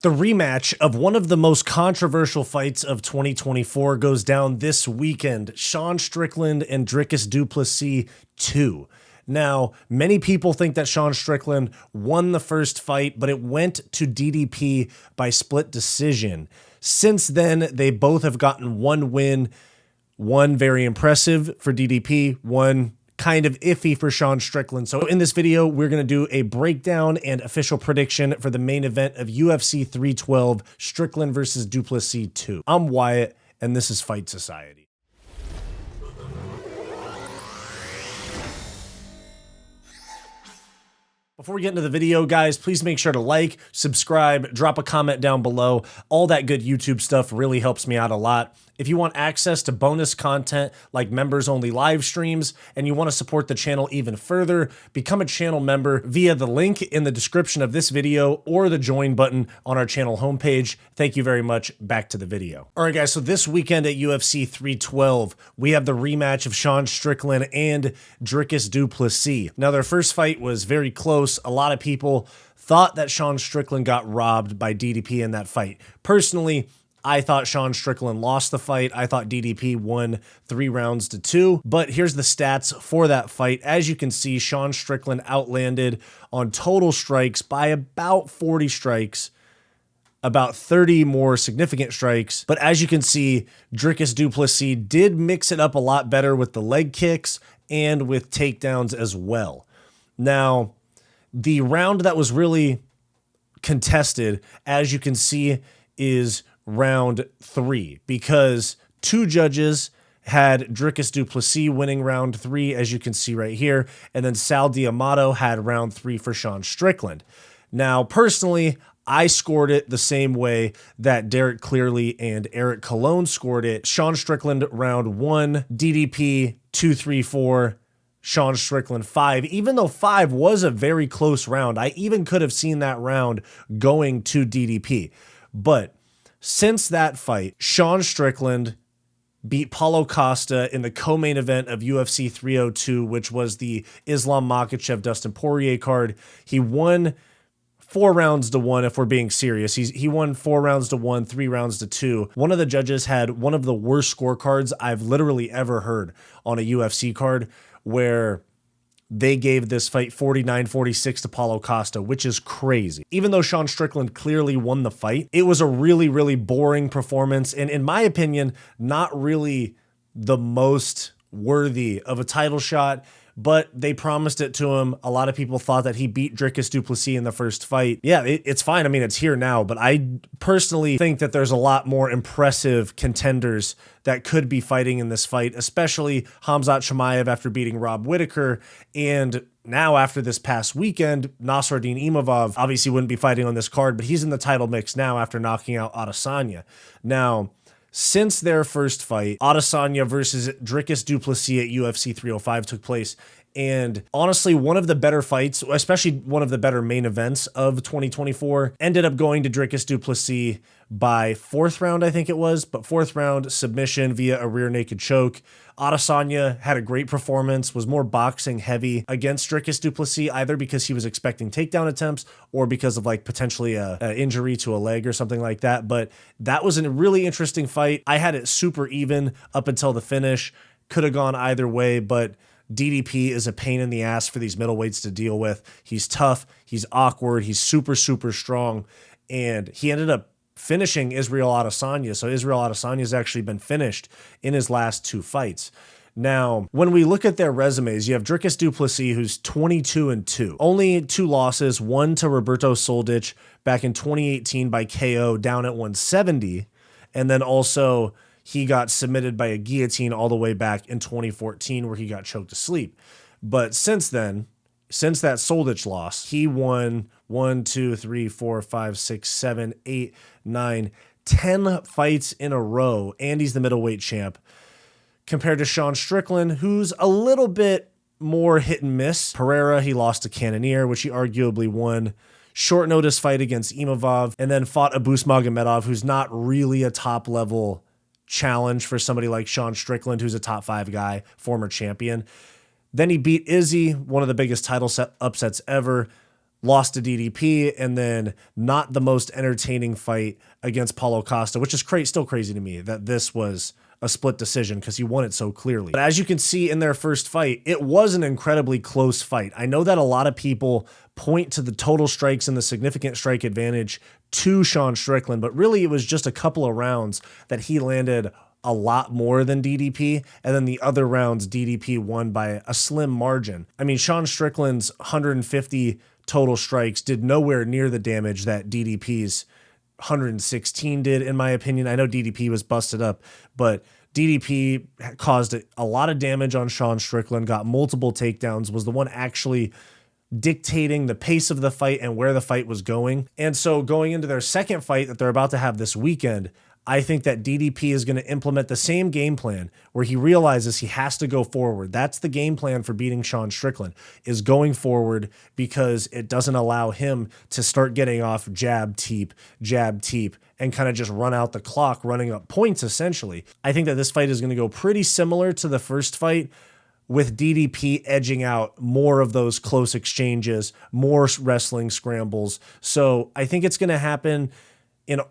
The rematch of one of the most controversial fights of 2024 goes down this weekend. Sean Strickland and Dricus Du Plessis 2. Now, many people think that Sean Strickland won the first fight, but it went to DDP by split decision. Since then, they both have gotten one win, one very impressive for DDP, one kind of iffy for Sean Strickland. So in this video, we're going to do a breakdown and official prediction for the main event of UFC 312, Strickland versus Du Plessis 2. I'm Wyatt, and this is Fight Society. Before we get into the video, guys, please make sure to like, subscribe, drop a comment down below. All that good YouTube stuff really helps me out a lot. If you want access to bonus content like members-only live streams and you want to support the channel even further, become a channel member via the link in the description of this video or the join button on our channel homepage. Thank you very much. Back to the video. All right, guys, so this weekend at UFC 312, we have the rematch of Sean Strickland and Dricus Du Plessis. Now, their first fight was very close. A lot of people thought that Sean Strickland got robbed by DDP in that fight. Personally, I thought Sean Strickland lost the fight. I thought DDP won 3 rounds to 2. But here's the stats for that fight. As you can see, Sean Strickland outlanded on total strikes by about 40 strikes, about 30 more significant strikes. But as you can see, Dricus Du Plessis did mix it up a lot better with the leg kicks and with takedowns as well. Now, the round that was really contested, as you can see, is round 3, because 2 judges had Dricus Du Plessis winning round 3, as you can see right here, and then Sal D'Amato had round 3 for Sean Strickland. Now, personally, I scored it the same way that Derek Clearly and Eric Colon scored it. Sean Strickland round 1, DDP 2, 3, 4, Sean Strickland 5. Even though 5 was a very close round, I even could have seen that round going to DDP. But since that fight, Sean Strickland beat Paulo Costa in the co-main event of UFC 302, which was the Islam Makhachev Dustin Poirier card. He won 4 rounds to 1, if we're being serious. He won 4 rounds to 1, 3 rounds to 2. One of the judges had one of the worst scorecards I've literally ever heard on a UFC card, where they gave this fight 49-46 to Paulo Costa, which is crazy. Even though Sean Strickland clearly won the fight, it was a really, really boring performance, and in my opinion, not really the most worthy of a title shot, but they promised it to him. A lot of people thought that he beat Dricus Du Plessis in the first fight. Yeah, it's fine. I mean, it's here now, but I personally think that there's a lot more impressive contenders that could be fighting in this fight, especially Khamzat Chimaev after beating Rob Whittaker, and now after this past weekend, Nasruddin Imavov obviously wouldn't be fighting on this card, but he's in the title mix now after knocking out Adesanya. Now, since their first fight, Adesanya versus Dricus Du Plessis at UFC 305 took place. And honestly, one of the better fights, especially one of the better main events of 2024, ended up going to Dricus Du Plessis by 4th round, I think it was, but 4th round submission via a rear naked choke. Adesanya had a great performance, was more boxing heavy against Dricus Du Plessis, either because he was expecting takedown attempts or because of like potentially a injury to a leg or something like that. But that was a really interesting fight. I had it super even up until the finish. Could have gone either way, but DDP is a pain in the ass for these middleweights to deal with. He's tough, he's awkward, he's super, super strong, and he ended up finishing Israel Adesanya. So Israel Adesanya has actually been finished in his last 2 fights. Now, when we look at their resumes, you have Dricus Du Plessis, who's 22-2. Only 2 losses, one to Roberto Soldic back in 2018 by KO down at 170, and then also he got submitted by a guillotine all the way back in 2014 where he got choked to sleep. But since then, since that Soldic loss, he won 1, 2, 3, 4, 5, 6, 7, 8, 9, 10 fights in a row, and he's the middleweight champ, compared to Sean Strickland, who's a little bit more hit and miss. Pereira, he lost to Cannonier, which he arguably won. Short notice fight against Imavov, and then fought Abus Magomedov, who's not really a top-level challenge for somebody like Sean Strickland, who's a top 5 guy, former champion. Then he beat Izzy, one of the biggest title upsets ever. lost to DDP, and then not the most entertaining fight against Paulo Costa, which is still crazy to me that this was a split decision because he won it so clearly. But as you can see in their first fight, it was an incredibly close fight. I know that a lot of people point to the total strikes and the significant strike advantage to Sean Strickland, but really it was just a couple of rounds that he landed a lot more than DDP, and then the other rounds DDP won by a slim margin. I mean, Sean Strickland's 150 total strikes did nowhere near the damage that DDP's 116 did, in my opinion. I know DDP was busted up, but DDP caused a lot of damage on Sean Strickland, got multiple takedowns, was the one actually dictating the pace of the fight and where the fight was going. And so going into their second fight that they're about to have this weekend, I think that DDP is going to implement the same game plan where he realizes he has to go forward. That's the game plan for beating Sean Strickland, is going forward, because it doesn't allow him to start getting off jab, teep, and kind of just run out the clock, running up points, essentially. I think that this fight is going to go pretty similar to the first fight, with DDP edging out more of those close exchanges, more wrestling scrambles. So I think it's going to happen in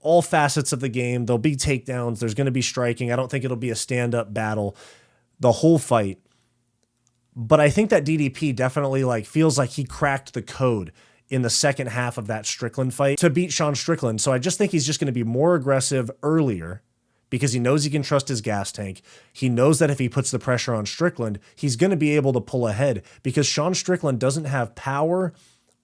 all facets of the game. There'll be takedowns. There's going to be striking. I don't think it'll be a stand-up battle the whole fight. But I think that DDP definitely feels like he cracked the code in the second half of that Strickland fight to beat Sean Strickland. So I just think he's just going to be more aggressive earlier, because he knows he can trust his gas tank. He knows that if he puts the pressure on Strickland, he's going to be able to pull ahead, because Sean Strickland doesn't have power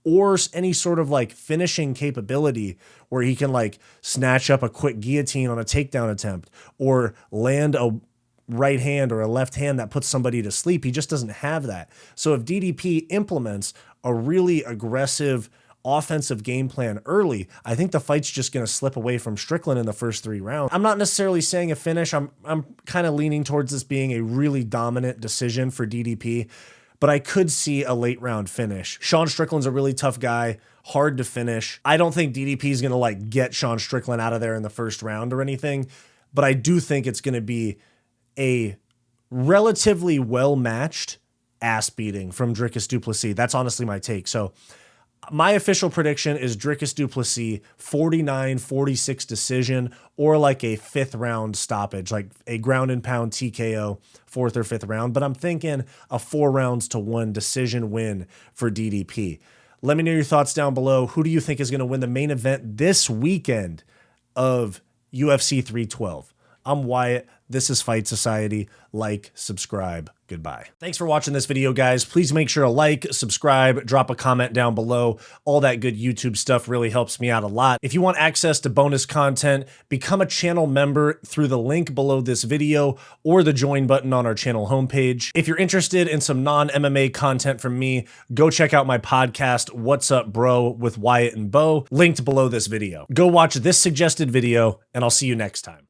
or any sort of finishing capability where he can snatch up a quick guillotine on a takedown attempt or land a right hand or a left hand that puts somebody to sleep. He just doesn't have that. So if DDP implements a really aggressive offensive game plan early, I think the fight's just going to slip away from Strickland in the first 3 rounds. I'm not necessarily saying a finish. I'm kind of leaning towards this being a really dominant decision for DDP, but I could see a late round finish. Sean Strickland's a really tough guy, hard to finish. I don't think DDP is going to get Sean Strickland out of there in the first round or anything, but I do think it's going to be a relatively well-matched ass beating from Dricus Du Plessis. That's honestly my take. So my official prediction is Dricus Du Plessis 49-46 decision, or a 5th round stoppage, a ground and pound TKO 4th or 5th round. But I'm thinking a 4 rounds to 1 decision win for DDP. Let me know your thoughts down below. Who do you think is going to win the main event this weekend of UFC 312? I'm Wyatt. This is Fight Society. Like, subscribe. Goodbye. Thanks for watching this video, guys. Please make sure to like, subscribe, drop a comment down below. All that good YouTube stuff really helps me out a lot. If you want access to bonus content, become a channel member through the link below this video or the join button on our channel homepage. If you're interested in some non-MMA content from me, go check out my podcast, What's Up Bro, with Wyatt and Bo, linked below this video. Go watch this suggested video, and I'll see you next time.